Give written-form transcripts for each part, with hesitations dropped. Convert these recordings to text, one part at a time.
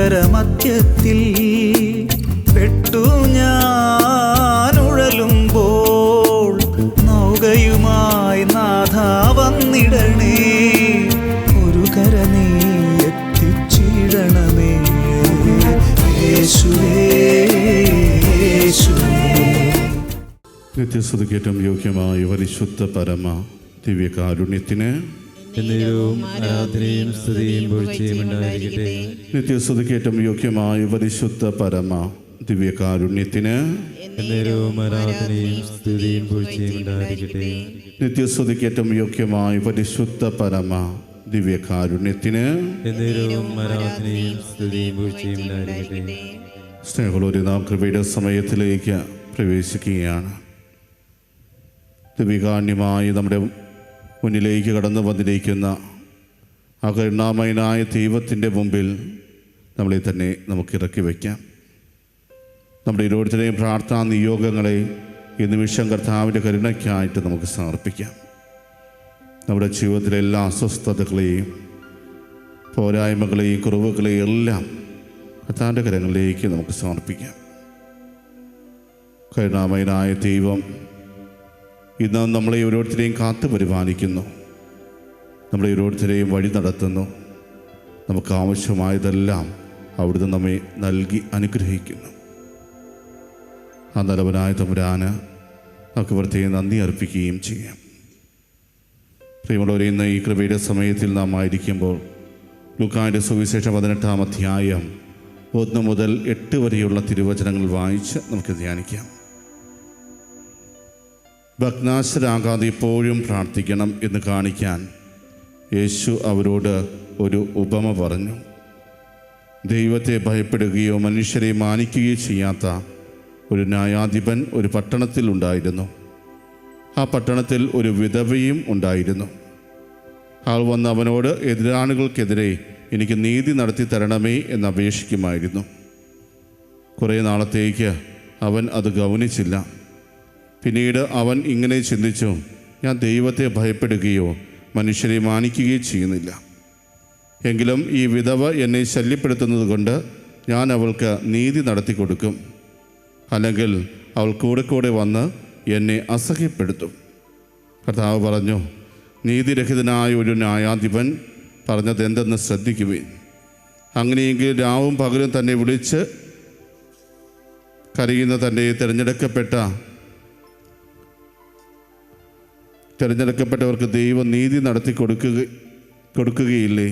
സാഗരമധ്യത്തിൽ പെട്ടു ഞാൻ ഉഴലുമ്പോൾ നൗകയുമായി നാഥ വന്നിടണേ, ഒരു കര നീ എത്തിച്ചിടണമേ യേശുവേ യേശുവേ. നിത്യസ്തുതിക്കേറ്റം യോഗ്യമായ പരിശുദ്ധ പരമ ദിവ്യകാരുണ്യത്തിന് എന്നേരവും ആരാധനയും സ്തുതിയും പുകഴ്ചയും ഉണ്ടായിരിക്കട്ടെ. നിത്യസ്തുതിക്കേറ്റം യോഗ്യമായ പരിശുദ്ധ പരമ ദിവ്യകാരുണ്യത്തിന് എന്നേരവും ആരാധനയും സ്തുതിയും പുകഴ്ചയും ഉണ്ടായിരിക്കട്ടെ. നിത്യസ്തുതിക്കേറ്റം യോഗ്യമായ പരിശുദ്ധ പരമ ദിവ്യകാരുണ്യത്തിന് എന്നേരവും ആരാധനയും സ്തുതിയും പുകഴ്ചയും ഉണ്ടായിരിക്കട്ടെ. സ്നേഹമുള്ളവരെ, നാം കൃപയുടെ സമയത്തിലേക്ക് പ്രവേശിക്കുകയാണ്. ദിവ്യകാരുണ്യമായി നമ്മുടെ മുന്നിലേക്ക് കടന്നു വന്നിരിക്കുന്ന ആ കരുണാമയനായ ദൈവത്തിൻ്റെ മുമ്പിൽ നമ്മളെ തന്നെ നമുക്ക് ഇറക്കി വയ്ക്കാം. നമ്മുടെ ഓരോരുത്തരെയും പ്രാർത്ഥനാ നിയോഗങ്ങളെ ഈ നിമിഷം കർത്താവിൻ്റെ കരുണയ്ക്കായിട്ട് നമുക്ക് സമർപ്പിക്കാം. നമ്മുടെ ജീവിതത്തിലെ എല്ലാ അസ്വസ്ഥതകളെയും പോരായ്മകളെയും കുറവുകളെയും എല്ലാം കർത്താവിൻ്റെ കരങ്ങളിലേക്ക് നമുക്ക് സമർപ്പിക്കാം. കരുണാമയനായ ദൈവം ഇന്ന് നമ്മളെ ഓരോരുത്തരെയും കാത്തു പരിപാലിക്കുന്നു, നമ്മളെ ഓരോരുത്തരെയും വഴി നടത്തുന്നു. നമുക്ക് ആവശ്യമായതെല്ലാം അവിടുന്ന് നമ്മെ നൽകി അനുഗ്രഹിക്കുന്നു. ആ നല്ലവനായ തമ്പുരാന് നമുക്ക് പ്രത്യേകം നന്ദി അർപ്പിക്കുകയും ചെയ്യാം. പ്രിയമുള്ളവരെ, ഇന്ന് ഈ കൃപയുടെ സമയത്തിൽ നാം ആയിരിക്കുമ്പോൾ ലൂക്കായുടെ സുവിശേഷം 18-ാം അധ്യായം 1 മുതൽ 8 വരെയുള്ള തിരുവചനങ്ങൾ വായിച്ച് നമുക്ക് ധ്യാനിക്കാം. ഭഗ്നാശരാകാതെ എപ്പോഴും പ്രാർത്ഥിക്കണം എന്ന് കാണിക്കാൻ യേശു അവരോട് ഒരു ഉപമ പറഞ്ഞു. ദൈവത്തെ ഭയപ്പെടുകയോ മനുഷ്യരെ മാനിക്കുകയോ ചെയ്യാത്ത ഒരു ന്യായാധിപൻ ഒരു പട്ടണത്തിൽ ഉണ്ടായിരുന്നു. ആ പട്ടണത്തിൽ ഒരു വിധവയും ഉണ്ടായിരുന്നു. ആൾ വന്ന് അവനോട് എതിരാളികൾക്കെതിരെ എനിക്ക് നീതി നടത്തി തരണമേ എന്ന് അപേക്ഷിക്കുമായിരുന്നു. കുറേ നാളത്തേക്ക് അവൻ അത് ഗൗനിച്ചില്ല. പിന്നീട് അവൻ ഇങ്ങനെ ചിന്തിച്ചു, ഞാൻ ദൈവത്തെ ഭയപ്പെടുകയോ മനുഷ്യരെ മാനിക്കുകയോ ചെയ്യുന്നില്ല. എങ്കിലും ഈ വിധവ എന്നെ ശല്യപ്പെടുത്തുന്നത് കൊണ്ട് ഞാൻ അവൾക്ക് നീതി നടത്തി കൊടുക്കും. അല്ലെങ്കിൽ അവൾ കൂടെ കൂടെ വന്ന് എന്നെ അസഹ്യപ്പെടുത്തും. കർത്താവ് പറഞ്ഞു, നീതിരഹിതനായ ഒരു ന്യായാധിപൻ പറഞ്ഞത് എന്തെന്ന് ശ്രദ്ധിക്കുവിൻ. അങ്ങനെയെങ്കിൽ രാവും പകലും തന്നെ വിളിച്ച് കരയുന്ന തൻ്റെ തിരഞ്ഞെടുക്കപ്പെട്ടവർക്ക് ദൈവം നീതി നടത്തി കൊടുക്കുകയില്ലേ?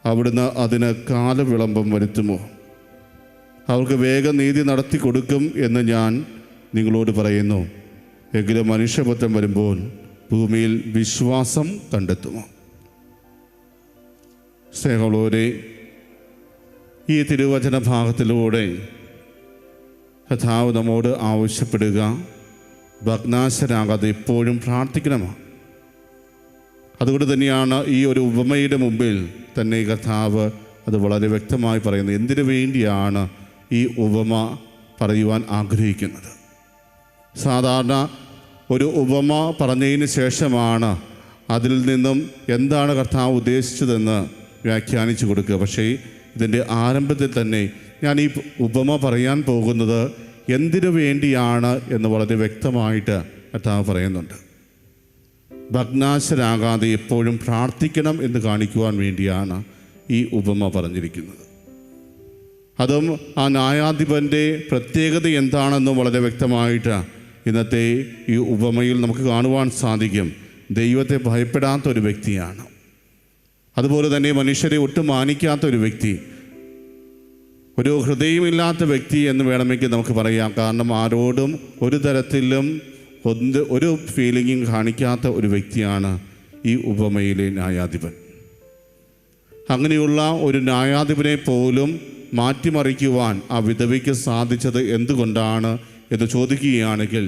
അവിടുന്ന് അതിന് കാലവിളംബം വരുത്തുമോ? അവർക്ക് വേഗം നീതി നടത്തി കൊടുക്കും എന്ന് ഞാൻ നിങ്ങളോട് പറയുന്നു. എങ്കിലും മനുഷ്യപുത്രൻ വരുമ്പോൾ ഭൂമിയിൽ വിശ്വാസം കണ്ടെത്തുമോ? സ്നേഹമുള്ളവരെ, ഈ തിരുവചന ഭാഗത്തിലൂടെ കർത്താവ് നമ്മോട് ആവശ്യപ്പെടുക, ഭഗ്നാശരാകാതെ എപ്പോഴും പ്രാർത്ഥിക്കണമോ. അതുകൊണ്ട് തന്നെയാണ് ഈ ഒരു ഉപമയുടെ മുമ്പിൽ തന്നെ കർത്താവ് അത് വളരെ വ്യക്തമായി പറയുന്നത്. എന്തിനു വേണ്ടിയാണ് ഈ ഉപമ പറയുവാൻ ആഗ്രഹിക്കുന്നത്? സാധാരണ ഒരു ഉപമ പറഞ്ഞതിന് ശേഷമാണ് അതിൽ നിന്നും എന്താണ് കർത്താവ് ഉദ്ദേശിച്ചതെന്ന് വ്യാഖ്യാനിച്ചു കൊടുക്കുക. പക്ഷേ ഇതിൻ്റെ ആരംഭത്തിൽ തന്നെ ഞാൻ ഈ ഉപമ പറയാൻ പോകുന്നത് എന്തിനു വേണ്ടിയാണ് എന്ന് വളരെ വ്യക്തമായിട്ട് കർത്താവ് പറയുന്നുണ്ട്. ഭഗ്നാശരാകാതെ എപ്പോഴും പ്രാർത്ഥിക്കണം എന്ന് കാണിക്കുവാൻ വേണ്ടിയാണ് ഈ ഉപമ പറഞ്ഞിരിക്കുന്നത്. അതും ആ ന്യായാധിപൻ്റെ പ്രത്യേകത എന്താണെന്ന് വളരെ വ്യക്തമായിട്ട് ഇന്നത്തെ ഈ ഉപമയിൽ നമുക്ക് കാണുവാൻ സാധിക്കും. ദൈവത്തെ ഭയപ്പെടാത്ത ഒരു വ്യക്തിയാണ്. അതുപോലെ തന്നെ മനുഷ്യരെ ഒട്ടും മാനിക്കാത്ത ഒരു വ്യക്തി, ഒരു ഹൃദയമില്ലാത്ത വ്യക്തി എന്ന് വേണമെങ്കിൽ നമുക്ക് പറയാം. കാരണം ആരോടും ഒരു തരത്തിലും ഒരു ഫീലിംഗും കാണിക്കാത്ത ഒരു വ്യക്തിയാണ് ഈ ഉപമയിലെ ന്യായാധിപൻ. അങ്ങനെയുള്ള ഒരു ന്യായാധിപനെ പോലും മാറ്റിമറിക്കുവാൻ ആ വിധവയ്ക്ക് സാധിച്ചത് എന്തുകൊണ്ടാണ് എന്ന് ചോദിക്കുകയാണെങ്കിൽ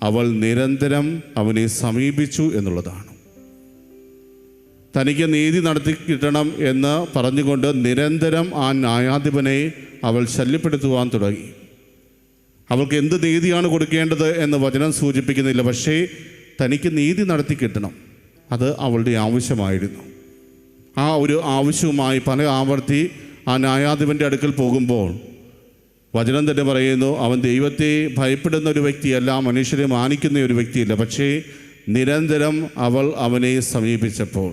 അവൾ നിരന്തരം അവനെ സമീപിച്ചു എന്നുള്ളതാണ്. തനിക്ക് നീതി നടത്തി കിട്ടണം എന്ന് പറഞ്ഞുകൊണ്ട് നിരന്തരം ആ ന്യായാധിപനെ അവൾ ശല്യപ്പെടുത്തുവാൻ തുടങ്ങി. അവൾക്ക് എന്ത് നീതിയാണ് കൊടുക്കേണ്ടത് എന്ന് വചനം സൂചിപ്പിക്കുന്നില്ല. പക്ഷേ തനിക്ക് നീതി നടത്തി കിട്ടണം, അത് അവളുടെ ആവശ്യമായിരുന്നു. ആ ഒരു ആവശ്യവുമായി പല ആവർത്തി ആ ന്യായാധിപൻ്റെ അടുക്കൽ പോകുമ്പോൾ വചനം തന്നെ പറയുന്നു, അവൻ ദൈവത്തെ ഭയപ്പെടുന്ന ഒരു വ്യക്തിയല്ല, മനുഷ്യരെ മാനിക്കുന്ന ഒരു വ്യക്തിയല്ല. പക്ഷേ നിരന്തരം അവൾ അവനെ സമീപിച്ചപ്പോൾ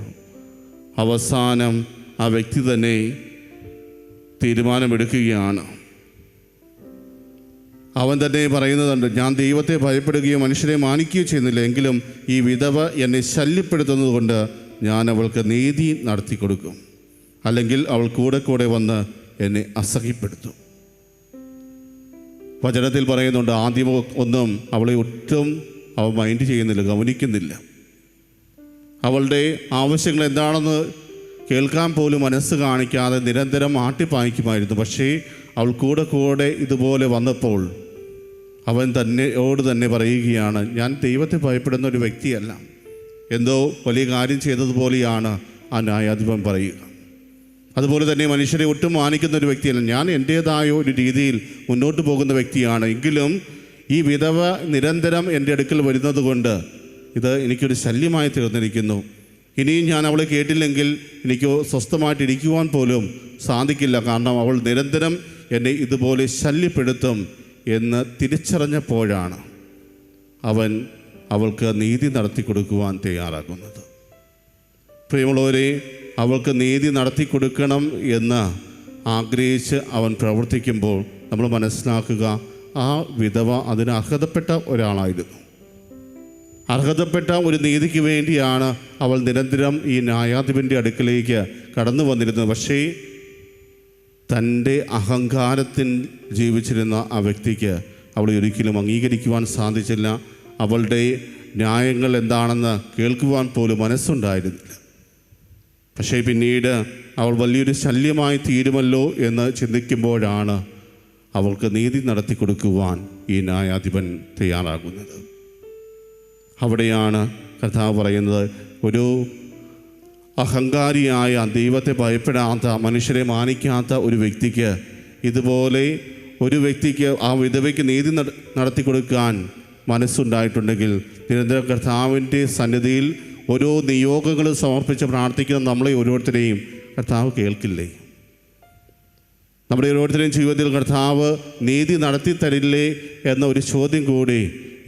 അവസാനം ആ വ്യക്തി തന്നെ തീരുമാനമെടുക്കുകയാണ്. അവൻ തന്നെ പറയുന്നതുണ്ട്, ഞാൻ ദൈവത്തെ ഭയപ്പെടുകയോ മനുഷ്യരെ മാനിക്കുകയോ ചെയ്യുന്നില്ല, എങ്കിലും ഈ വിധവ എന്നെ ശല്യപ്പെടുത്തുന്നത് കൊണ്ട് ഞാൻ അവൾക്ക് നീതി നടത്തി കൊടുക്കും, അല്ലെങ്കിൽ അവൾ കൂടെ കൂടെ വന്ന് എന്നെ അസഹ്യപ്പെടുത്തും. വചനത്തിൽ പറയുന്നുണ്ട്, ആദ്യം ഒന്നും അവളെ ഒട്ടും അവൾ മൈൻഡ് ചെയ്യുന്നില്ല, ഗൗനിക്കുന്നില്ല. അവളുടെ ആവശ്യങ്ങൾ എന്താണെന്ന് കേൾക്കാൻ പോലും മനസ്സ് കാണിക്കാതെ നിരന്തരം ആട്ടിപ്പായിക്കുമായിരുന്നു. പക്ഷേ അവൾ കൂടെ കൂടെ ഇതുപോലെ വന്നപ്പോൾ അവൻ തന്നെയോട് തന്നെ പറയുകയാണ്, ഞാൻ ദൈവത്തെ ഭയപ്പെടുന്ന ഒരു വ്യക്തിയല്ല, എന്തോ വലിയ കാര്യം ചെയ്തതുപോലെയാണ് ആ ന്യായാധിപൻ പറയുക. അതുപോലെ തന്നെ മനുഷ്യരെ ഒട്ടും മാനിക്കുന്ന ഒരു വ്യക്തിയല്ല, ഞാൻ എൻ്റേതായ ഒരു രീതിയിൽ മുന്നോട്ട് പോകുന്ന വ്യക്തിയാണ്. എങ്കിലും ഈ വിധവ നിരന്തരം എൻ്റെ അടുക്കൽ വരുന്നത് കൊണ്ട് ഇത് എനിക്കൊരു ശല്യമായി തീർന്നിരിക്കുന്നു. ഇനിയും ഞാൻ അവളെ കേട്ടില്ലെങ്കിൽ എനിക്ക് സ്വസ്ഥമായിട്ടിരിക്കുവാൻ പോലും സാധിക്കില്ല, കാരണം അവൾ നിരന്തരം എന്നെ ഇതുപോലെ ശല്യപ്പെടുത്തും എന്ന് തിരിച്ചറിഞ്ഞപ്പോഴാണ് അവൻ അവൾക്ക് നീതി നടത്തി കൊടുക്കുവാൻ തയ്യാറാകുന്നത്. പ്രിയമുള്ളവരെ, അവൾക്ക് നീതി നടത്തി കൊടുക്കണം എന്ന് ആഗ്രഹിച്ച് അവൻ പ്രവർത്തിക്കുമ്പോൾ നമ്മൾ മനസ്സിലാക്കുക, ആ വിധവ അതിന് അർഹതപ്പെട്ട ഒരാളായിരുന്നു. അർഹതപ്പെട്ട ഒരു നീതിക്ക് വേണ്ടിയാണ് അവൾ നിരന്തരം ഈ ന്യായാധിപൻ്റെ അടുക്കലേക്ക് കടന്നു വന്നിരുന്നത്. പക്ഷേ തൻ്റെ അഹങ്കാരത്തിൽ ജീവിച്ചിരുന്ന ആ വ്യക്തിക്ക് അവളെ ഒരിക്കലും അംഗീകരിക്കുവാൻ സാധിച്ചില്ല. അവളുടെ ന്യായങ്ങൾ എന്താണെന്ന് കേൾക്കുവാൻ പോലും മനസ്സുണ്ടായിരുന്നില്ല. പക്ഷേ പിന്നീട് അവൾ വലിയൊരു ശല്യമായി തീരുമല്ലോ എന്ന് ചിന്തിക്കുമ്പോഴാണ് അവൾക്ക് നീതി നടത്തി കൊടുക്കുവാൻ ഈ ന്യായാധിപൻ തയ്യാറാകുന്നത്. അവിടെയാണ് കർത്താവ് പറയുന്നത്, ഒരു അഹങ്കാരിയായ, ദൈവത്തെ ഭയപ്പെടാത്ത, മനുഷ്യരെ മാനിക്കാത്ത ഒരു വ്യക്തിക്ക്, ഇതുപോലെ ഒരു വ്യക്തിക്ക്, ആ വിധവയ്ക്ക് നീതി നടത്തി കൊടുക്കാൻ മനസ്സുണ്ടായിട്ടുണ്ടെങ്കിൽ നിരന്തരം കർത്താവിൻ്റെ സന്നിധിയിൽ ഓരോ നിയോഗങ്ങളും സമർപ്പിച്ച് പ്രാർത്ഥിക്കുന്ന നമ്മളെ ഓരോരുത്തരെയും കർത്താവ് കേൾക്കില്ലേ? നമ്മുടെ ഓരോരുത്തരെയും ജീവിതത്തിൽ കർത്താവ് നീതി നടത്തി തരില്ലേ എന്ന ഒരു ചോദ്യം കൂടി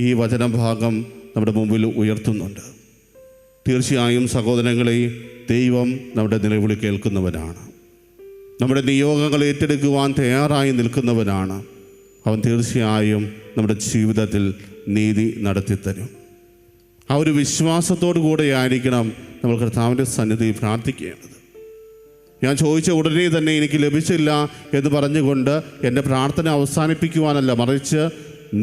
ഈ വചനഭാഗം നമ്മുടെ മുമ്പിൽ ഉയർത്തുന്നുണ്ട്. തീർച്ചയായും സഹോദരങ്ങളെ, ദൈവം നമ്മുടെ നിലവിളി കേൾക്കുന്നവനാണ്. നമ്മുടെ നിയോഗങ്ങൾ ഏറ്റെടുക്കുവാൻ തയ്യാറായി നിൽക്കുന്നവനാണ്. അവൻ തീർച്ചയായും നമ്മുടെ ജീവിതത്തിൽ നീതി നടത്തിത്തരും. ആ ഒരു വിശ്വാസത്തോടു കൂടെയായിരിക്കണം നമ്മൾ കർത്താവിൻ്റെ സന്നിധിയിൽ പ്രാർത്ഥിക്കേണ്ടത്. ഞാൻ ചോദിച്ച ഉടനെ തന്നെ എനിക്ക് ലഭിച്ചില്ല എന്ന് പറഞ്ഞുകൊണ്ട് എൻ്റെ പ്രാർത്ഥന അവസാനിപ്പിക്കുവാനല്ല, മറിച്ച്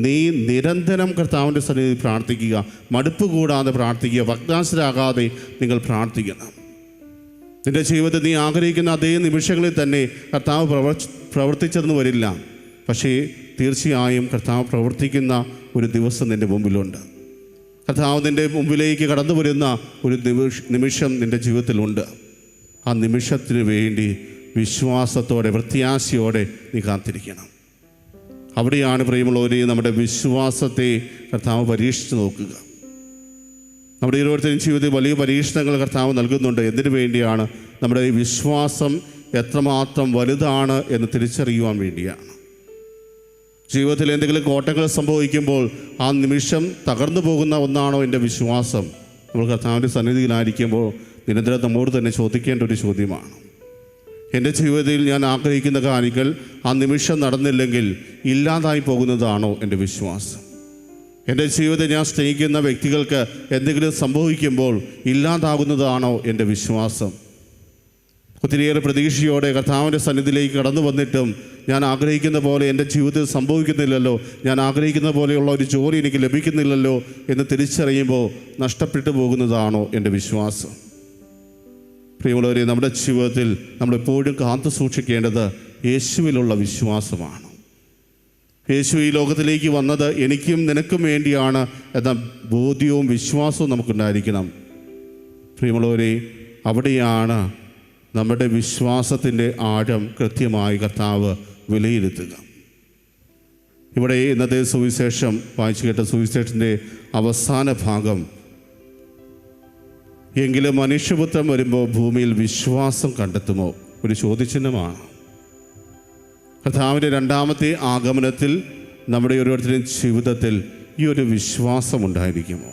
നീ നിരന്തരം കർത്താവിൻ്റെ സന്നിധിയിൽ പ്രാർത്ഥിക്കുക. മടുപ്പ് കൂടാതെ പ്രാർത്ഥിക്കുക. ഭഗ്നാശരാകാതെ നിങ്ങൾ പ്രാർത്ഥിക്കണം. നിൻ്റെ ജീവിതത്തിൽ നീ ആഗ്രഹിക്കുന്ന അതേ നിമിഷങ്ങളിൽ തന്നെ കർത്താവ് പ്രവർത്തിച്ചെന്ന് വരില്ല. പക്ഷേ തീർച്ചയായും കർത്താവ് പ്രവർത്തിക്കുന്ന ഒരു ദിവസം നിൻ്റെ മുമ്പിലുണ്ട്. കർത്താവ് നിൻ്റെ മുമ്പിലേക്ക് കടന്നു വരുന്ന ഒരു നിമിഷം നിൻ്റെ ജീവിതത്തിലുണ്ട്. ആ നിമിഷത്തിന് വേണ്ടി വിശ്വാസത്തോടെ, പ്രത്യാശയോടെ നീ കാത്തിരിക്കണം. അവിടെയാണ് പ്രിയമുള്ളവരെ നമ്മുടെ വിശ്വാസത്തെ കർത്താവ് പരീക്ഷിച്ച് നോക്കുക. നമ്മുടെ ഓരോരുത്തരും ജീവിതത്തിൽ വലിയ പരീക്ഷണങ്ങൾ കർത്താവ് നൽകുന്നുണ്ട്. എന്തിനു വേണ്ടിയാണ്? നമ്മുടെ ഈ വിശ്വാസം എത്രമാത്രം വലുതാണ് എന്ന് തിരിച്ചറിയുവാൻ വേണ്ടിയാണ്. ജീവിതത്തിൽ എന്തെങ്കിലും കോട്ടങ്ങൾ സംഭവിക്കുമ്പോൾ ആ നിമിഷം തകർന്നു പോകുന്ന ഒന്നാണോ എൻ്റെ വിശ്വാസം? നമ്മൾ കർത്താവിൻ്റെ സന്നിധിയിലായിരിക്കുമ്പോൾ നിരന്തരം നമ്മോട് തന്നെ ചോദിക്കേണ്ട ഒരു ചോദ്യമാണ്. എൻ്റെ ജീവിതത്തിൽ ഞാൻ ആഗ്രഹിക്കുന്ന കാര്യങ്ങൾ ആ നിമിഷം നടന്നില്ലെങ്കിൽ ഇല്ലാതായി പോകുന്നതാണോ എൻ്റെ വിശ്വാസം? എൻ്റെ ജീവിതത്തിൽ ഞാൻ സ്നേഹിക്കുന്ന വ്യക്തികൾക്ക് എന്തെങ്കിലും സംഭവിക്കുമ്പോൾ ഇല്ലാതാകുന്നതാണോ എൻ്റെ വിശ്വാസം? ഒത്തിരിയേറെ പ്രതീക്ഷയോടെ കർത്താവിൻ്റെ സന്നിധിയിലേക്ക് കടന്നു വന്നിട്ടും ഞാൻ ആഗ്രഹിക്കുന്ന പോലെ എൻ്റെ ജീവിതത്തിൽ സംഭവിക്കുന്നില്ലല്ലോ, ഞാൻ ആഗ്രഹിക്കുന്ന പോലെയുള്ള ഒരു ജോലി എനിക്ക് ലഭിക്കുന്നില്ലല്ലോ എന്ന് തിരിച്ചറിയുമ്പോൾ നഷ്ടപ്പെട്ടു പോകുന്നതാണോ എൻ്റെ വിശ്വാസം? പ്രിയമുള്ളവരെ, നമ്മുടെ ജീവിതത്തിൽ നമ്മളെപ്പോഴും കാത്തു സൂക്ഷിക്കേണ്ടത് യേശുവിലുള്ള വിശ്വാസമാണ്. യേശു ഈ ലോകത്തിലേക്ക് വന്നത് എനിക്കും നിനക്കും വേണ്ടിയാണ് എന്ന ബോധ്യവും വിശ്വാസവും നമുക്കുണ്ടായിരിക്കണം. പ്രിയമുള്ളവരെ, അവിടെയാണ് നമ്മുടെ വിശ്വാസത്തിൻ്റെ ആഴം കൃത്യമായി കർത്താവ് വിലയിരുത്തുക. ഇവിടെ ഇന്നത്തെ സുവിശേഷം വായിച്ചു കേട്ട സുവിശേഷത്തിൻ്റെ അവസാന ഭാഗം, എങ്കിലും മനുഷ്യപുത്രൻ വരുമ്പോൾ ഭൂമിയിൽ വിശ്വാസം കണ്ടെത്തുമോ? ഒരു ചോദ്യചിഹ്നമാണ്. കർത്താവിൻ്റെ രണ്ടാമത്തെ ആഗമനത്തിൽ നമ്മുടെ ഓരോരുത്തരുടെയും ജീവിതത്തിൽ ഈ ഒരു വിശ്വാസം ഉണ്ടായിരിക്കുമോ?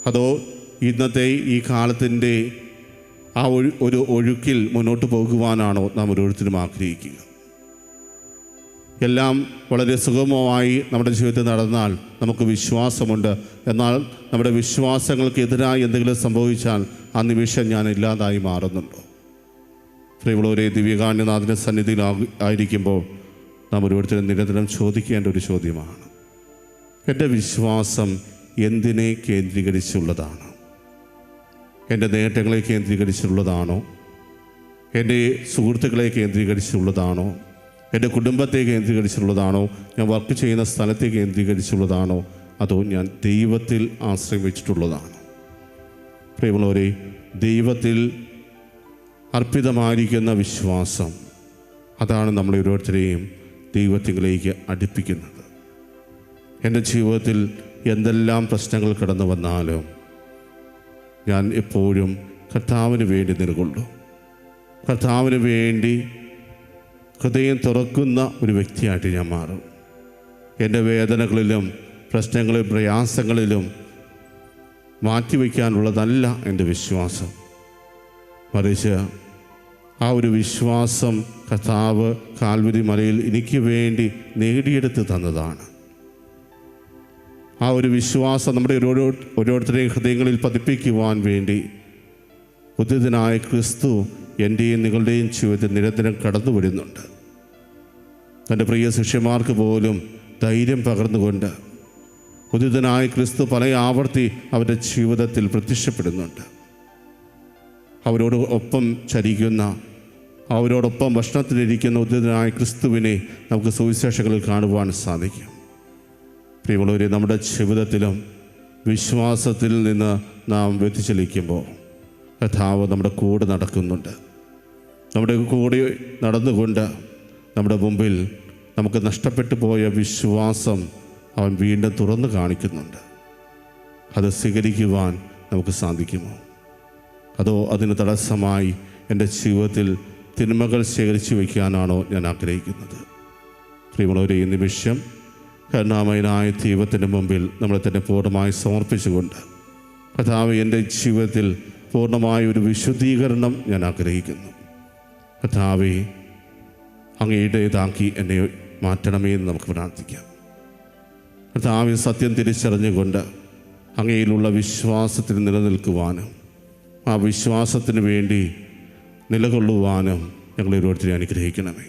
അതോ ഇന്നത്തെ ഈ കാലത്തിൻ്റെ ആ ഒരു ഒഴുക്കിൽ മുന്നോട്ട് പോകുവാനാണോ നാം ഓരോരുത്തരും ആഗ്രഹിക്കുക? എല്ലാം വളരെ സുഗമമായി നമ്മുടെ ജീവിതത്തിൽ നടന്നാൽ നമുക്ക് വിശ്വാസമുണ്ട്. എന്നാൽ നമ്മുടെ വിശ്വാസങ്ങൾക്ക് എതിരായി എന്തെങ്കിലും സംഭവിച്ചാൽ ആ നിമിഷം ഞാൻ ഇല്ലാതായി മാറുന്നുണ്ടോ? പ്രിയമുള്ളവരെ, ദിവ്യകാരുണ്യനാഥൻ്റെ സന്നിധിയിൽ ആയിരിക്കുമ്പോൾ നാം ഓരോരുത്തരും നിരന്തരം ചോദിക്കേണ്ട ഒരു ചോദ്യമാണ്: എൻ്റെ വിശ്വാസം എന്തിനെ കേന്ദ്രീകരിച്ചുള്ളതാണ്? എൻ്റെ നേട്ടങ്ങളെ കേന്ദ്രീകരിച്ചുള്ളതാണോ? എൻ്റെ സുഹൃത്തുക്കളെ കേന്ദ്രീകരിച്ചുള്ളതാണോ? എൻ്റെ കുടുംബത്തെ കേന്ദ്രീകരിച്ചുള്ളതാണോ? ഞാൻ വർക്ക് ചെയ്യുന്ന സ്ഥലത്തെ കേന്ദ്രീകരിച്ചുള്ളതാണോ? അതോ ഞാൻ ദൈവത്തിൽ ആശ്രയം വെച്ചിട്ടുള്ളതാണോ? പ്രിയമുള്ളവരെ, ദൈവത്തിൽ അർപ്പിതമായിരിക്കുന്ന വിശ്വാസം, അതാണ് നമ്മളെ ഓരോരുത്തരെയും ദൈവത്തിലേക്ക് അടുപ്പിക്കുന്നത്. എൻ്റെ ജീവിതത്തിൽ എന്തെല്ലാം പ്രശ്നങ്ങൾ കടന്നു വന്നാലും ഞാൻ എപ്പോഴും കർത്താവിന് വേണ്ടി നിലകൊള്ളും. കർത്താവിന് വേണ്ടി ഹൃദയം തുറക്കുന്ന ഒരു വ്യക്തിയായിട്ട് ഞാൻ മാറും. എൻ്റെ വേദനകളിലും പ്രശ്നങ്ങളിലും പ്രയാസങ്ങളിലും മാറ്റിവെക്കാനുള്ളതല്ല എൻ്റെ വിശ്വാസം. മറിച്ച് ആ ഒരു വിശ്വാസം കർത്താവ് കാൽവരി മലയിൽ എനിക്ക് വേണ്ടി നേടിയെടുത്ത് തന്നതാണ്. ആ ഒരു വിശ്വാസം നമ്മുടെ ഓരോരുത്തരുടെയും ഹൃദയങ്ങളിൽ പതിപ്പിക്കുവാൻ വേണ്ടി ഉദ്ധിതനായ ക്രിസ്തു എൻ്റെയും നിങ്ങളുടെയും ജീവിതത്തിൽ നിരന്തരം കടന്നു വരുന്നുണ്ട്. തൻ്റെ പ്രിയ ശിഷ്യന്മാർക്ക് പോലും ധൈര്യം പകർന്നുകൊണ്ട് ഉദ്ധിതനായ ക്രിസ്തു പല ആവർത്തി അവരുടെ ജീവിതത്തിൽ പ്രത്യക്ഷപ്പെടുന്നുണ്ട്. അവരോട് ഒപ്പം ചരിക്കുന്ന, അവരോടൊപ്പം ഭക്ഷണത്തിലിരിക്കുന്ന ഉദ്ധിതനായ ക്രിസ്തുവിനെ നമുക്ക് സുവിശേഷങ്ങളിൽ കാണുവാൻ സാധിക്കും. പ്രിയമുള്ളവരെ, നമ്മുടെ ജീവിതത്തിലും വിശ്വാസത്തിൽ നിന്ന് നാം വ്യതിചലിക്കുമ്പോൾ കർത്താവ് നമ്മുടെ കൂടെ നടക്കുന്നുണ്ട്. നമ്മുടെ കൂടെ നടന്നുകൊണ്ട് നമ്മുടെ മുമ്പിൽ നമുക്ക് നഷ്ടപ്പെട്ടു പോയ വിശ്വാസം അവൻ വീണ്ടും തുറന്നു കാണിക്കുന്നുണ്ട്. അത് സ്വീകരിക്കുവാൻ നമുക്ക് സാധിക്കുമോ? അതോ അതിന് തടസ്സമായി എൻ്റെ ജീവിതത്തിൽ തിന്മകൾ ശേഖരിച്ചു വയ്ക്കാനാണോ ഞാൻ ആഗ്രഹിക്കുന്നത്? പ്രിയമുള്ളവരെ, ഈ നിമിഷം കരുണാമയനായ ദൈവത്തിൻ്റെ മുമ്പിൽ നമ്മളെ തന്നെ പൂർണ്ണമായി സമർപ്പിച്ചുകൊണ്ട്, കർത്താവ്, എൻ്റെ ജീവിതത്തിൽ പൂർണ്ണമായ ഒരു വിശുദ്ധീകരണം ഞാൻ ആഗ്രഹിക്കുന്നു. കർത്താവേ, അങ്ങയുടേതാക്കി എന്നെ മാറ്റണമേ എന്ന് നമുക്ക് പ്രാർത്ഥിക്കാം. കർത്താവേ, സത്യം തിരിച്ചറിഞ്ഞുകൊണ്ട് അങ്ങയിലുള്ള വിശ്വാസത്തിൽ നിലനിൽക്കുവാനും ആ വിശ്വാസത്തിന് വേണ്ടി നിലകൊള്ളുവാനും ഞങ്ങളെ ഓരോരുത്തരെയും അനുഗ്രഹിക്കണമേ.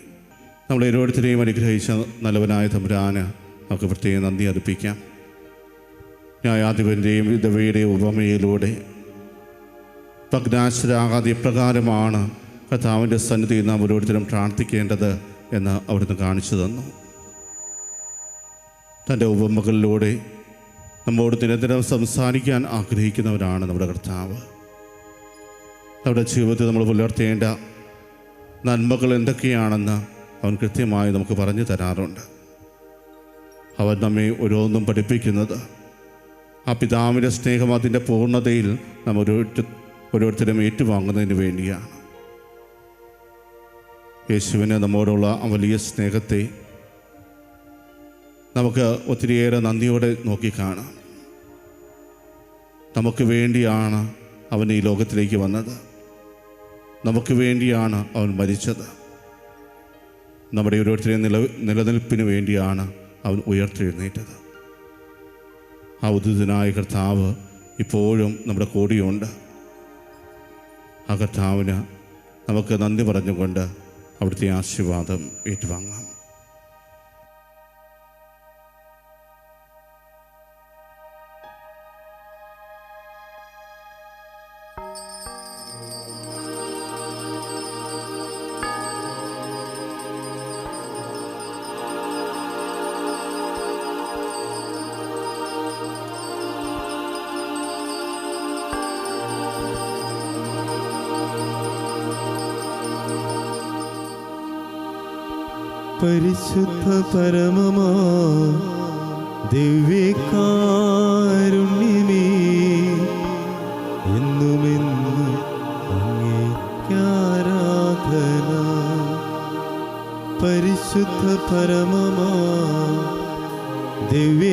നമ്മളെ ഓരോരുത്തരെയും അനുഗ്രഹിച്ച നല്ലവനായ തമ്പുരാന് നമുക്ക് പ്രത്യേകം നന്ദി അർപ്പിക്കാം. ന്യായാധിപൻ്റെയും വിധവയുടെയും ഉപമയിലൂടെ ഭഗ്നാശരാകാതെ എപ്രകാരമാണ് കർത്താവിൻ്റെ സന്നിധിയിൽ നാം ഓരോരുത്തരും പ്രാർത്ഥിക്കേണ്ടത് എന്ന് അവിടുന്ന് കാണിച്ചു തന്നു. തൻ്റെ ഉപമകളിലൂടെ നമ്മോട് നിരന്തരം സംസാരിക്കാൻ ആഗ്രഹിക്കുന്നവരാണ് നമ്മുടെ കർത്താവ്. നമ്മുടെ ജീവിതത്തിൽ നമ്മൾ പുലർത്തേണ്ട നന്മകൾ എന്തൊക്കെയാണെന്ന് അവൻ കൃത്യമായി നമുക്ക് പറഞ്ഞു തരാറുണ്ട്. അവൻ നമ്മെ ഓരോന്നും പഠിപ്പിക്കുന്നത് ആ പിതാവിൻ്റെ സ്നേഹം അതിൻ്റെ പൂർണ്ണതയിൽ നാം ഓരോരുത്തരും ഏറ്റുവാങ്ങുന്നതിന് വേണ്ടിയാണ്. യേശുവിന് നമ്മോടുള്ള ആ വലിയ സ്നേഹത്തെ നമുക്ക് ഒത്തിരിയേറെ നന്ദിയോടെ നോക്കിക്കാണാം. നമുക്ക് വേണ്ടിയാണ് അവൻ ഈ ലോകത്തിലേക്ക് വന്നത്. നമുക്ക് വേണ്ടിയാണ് അവൻ മരിച്ചത്. നമ്മുടെ ഓരോരുത്തരെയും നിലനിൽപ്പിന് വേണ്ടിയാണ് അവൻ ഉയർത്തെഴുന്നേറ്റത്. ആ ഉദ്ധിതനായ കർത്താവ് ഇപ്പോഴും നമ്മുടെ കൂടെയുണ്ട്. ആ കർത്താവിന് നമുക്ക് നന്ദി പറഞ്ഞുകൊണ്ട് അവിടുത്തെ ആശീർവാദം ഏറ്റുവാങ്ങാം. പരിശുദ്ധ പരമമാ ദിവ്യകാരുണ്യമേ, എന്നുമെന്നും അങ്ങേയ്ക്കാരാധന. പരിശുദ്ധ പരമമാ ദിവ്യകാരുണ്യമേ